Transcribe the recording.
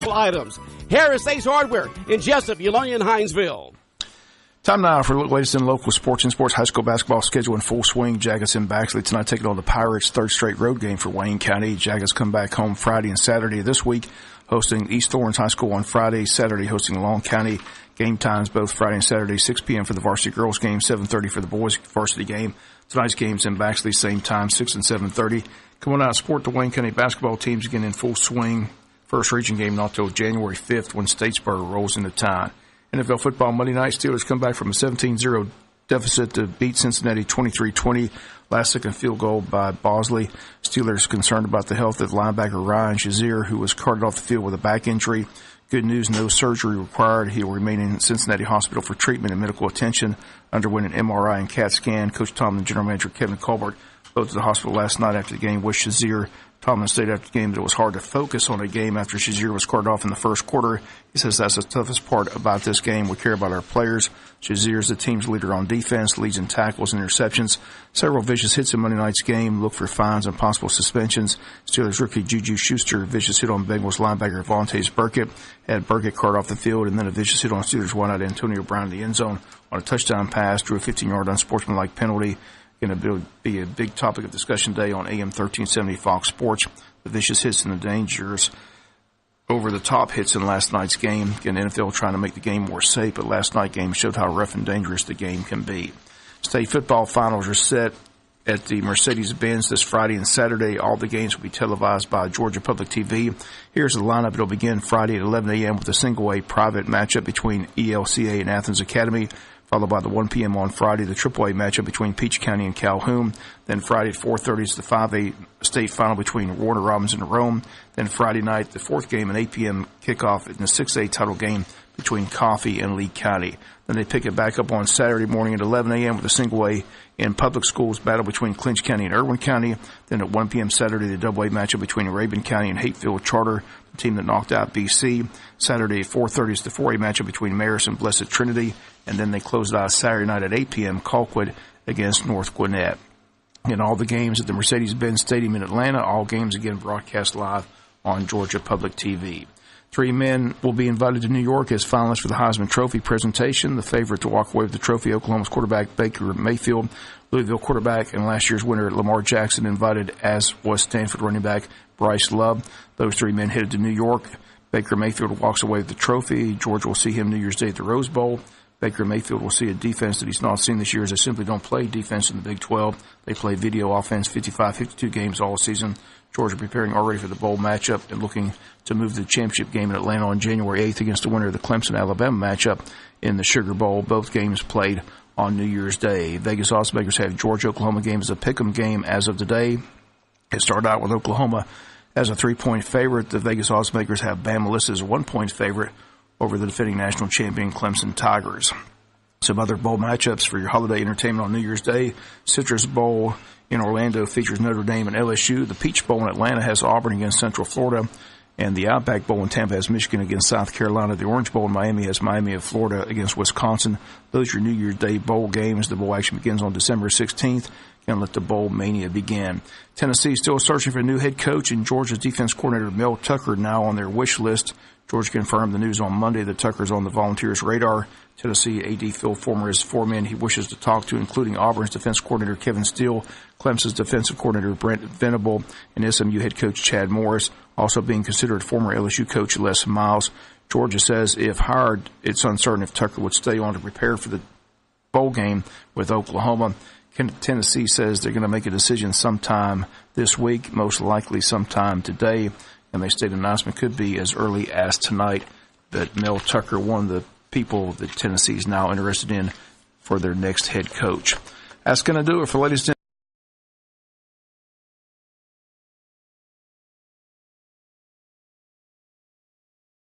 commercial items. Harris Ace Hardware in Jesup, Ulonia, and Hinesville. Time now for the latest in local sports and sports. High school basketball schedule in full swing. Jagas in Baxley tonight taking on the Pirates. Third straight road game for Wayne County. Jagas come back home Friday and Saturday this week, hosting East Lawrence High School on Friday. Saturday hosting Long County. Game times both Friday and Saturday, 6 p.m. for the varsity girls game, 7:30 for the boys varsity game. Tonight's game's in Baxley, same time, 6 and 7:30. Coming out of sport, the Wayne County basketball teams again in full swing. First region game not till January 5th when Statesboro rolls into town. NFL football Monday night, Steelers come back from a 17-0 deficit to beat Cincinnati 23-20. Last-second field goal by Bosley. Steelers concerned about the health of linebacker Ryan Shazier, who was carted off the field with a back injury. Good news, no surgery required. He will remain in Cincinnati Hospital for treatment and medical attention, underwent an MRI and CAT scan. Coach Tomlin and General Manager Kevin Colbert both to the hospital last night after the game with Shazier. Tomlin stated after the game that it was hard to focus on a game after Shazier was carted off in the first quarter. He says that's the toughest part about this game. We care about our players. Shazier is the team's leader on defense, leads in tackles and interceptions. Several vicious hits in Monday night's game. Look for fines and possible suspensions. Steelers rookie Juju Schuster, vicious hit on Bengals linebacker Vontaze Burkett. Had Burkett carted off the field, and then a vicious hit on Steelers wideout Antonio Brown in the end zone on a touchdown pass, drew a 15-yard unsportsmanlike penalty. Going to be a big topic of discussion today on AM 1370 Fox Sports. The vicious hits and the dangers over the top hits in last night's game. Again, the NFL trying to make the game more safe, but last night's game showed how rough and dangerous the game can be. State football finals are set at the Mercedes-Benz this Friday and Saturday. All the games will be televised by Georgia Public TV. Here's the lineup. It'll begin Friday at 11 a.m. with a single-A private matchup between ELCA and Athens Academy, followed by the 1 p.m. on Friday, the AAA matchup between Peach County and Calhoun. Then Friday at 4:30 is the 5A state final between Warner Robins and Rome. Then Friday night, the fourth game, an 8 p.m. kickoff in the 6A title game between Coffee and Lee County. Then they pick it back up on Saturday morning at 11 a.m. with a single-A in public schools battle between Clinch County and Irwin County. Then at 1 p.m. Saturday, the AA matchup between Rabun County and Hatefield Charter, the team that knocked out BC. Saturday at 4:30 is the 4A matchup between Marist and Blessed Trinity. And then they close it out Saturday night at 8 p.m., Colquitt against North Gwinnett. And all the games at the Mercedes-Benz Stadium in Atlanta, all games again broadcast live on Georgia Public TV. 3 men will be invited to New York as finalists for the Heisman Trophy presentation. The favorite to walk away with the trophy, Oklahoma's quarterback Baker Mayfield. Louisville quarterback and last year's winner Lamar Jackson invited, as was Stanford running back Bryce Love. Those 3 men headed to New York. Baker Mayfield walks away with the trophy. Georgia will see him New Year's Day at the Rose Bowl. Baker Mayfield will see a defense that he's not seen this year, as they simply don't play defense in the Big 12. They play video offense 55, 52 games all season. Georgia preparing already for the bowl matchup and looking to move to the championship game in Atlanta on January 8th against the winner of the Clemson-Alabama matchup in the Sugar Bowl. Both games played on New Year's Day. Vegas oddsmakers have Georgia-Oklahoma game as a pick'em game as of today. It started out with Oklahoma as a 3-point favorite. The Vegas oddsmakers have Bama listed as a 1-point favorite over the defending national champion Clemson Tigers. Some other bowl matchups for your holiday entertainment on New Year's Day. Citrus Bowl in Orlando features Notre Dame and LSU. The Peach Bowl in Atlanta has Auburn against Central Florida. And the Outback Bowl in Tampa has Michigan against South Carolina. The Orange Bowl in Miami has Miami of Florida against Wisconsin. Those are your New Year's Day bowl games. The bowl action begins on December 16th. And let the bowl mania begin. Tennessee still searching for a new head coach, and Georgia's defense coordinator Mel Tucker now on their wish list. Georgia confirmed the news on Monday that Tucker's on the Volunteers' radar. Tennessee AD Phil Fulmer has 4 men he wishes to talk to, including Auburn's defense coordinator Kevin Steele, Clemson's defensive coordinator Brent Venable, and SMU head coach Chad Morris. Also being considered former LSU coach Les Miles. Georgia says if hired, it's uncertain if Tucker would stay on to prepare for the bowl game with Oklahoma. Tennessee says they're going to make a decision sometime this week, most likely sometime today. And they state an announcement could be as early as tonight that Mel Tucker, one of the people that Tennessee is now interested in for their next head coach. That's going to do it for Ladies and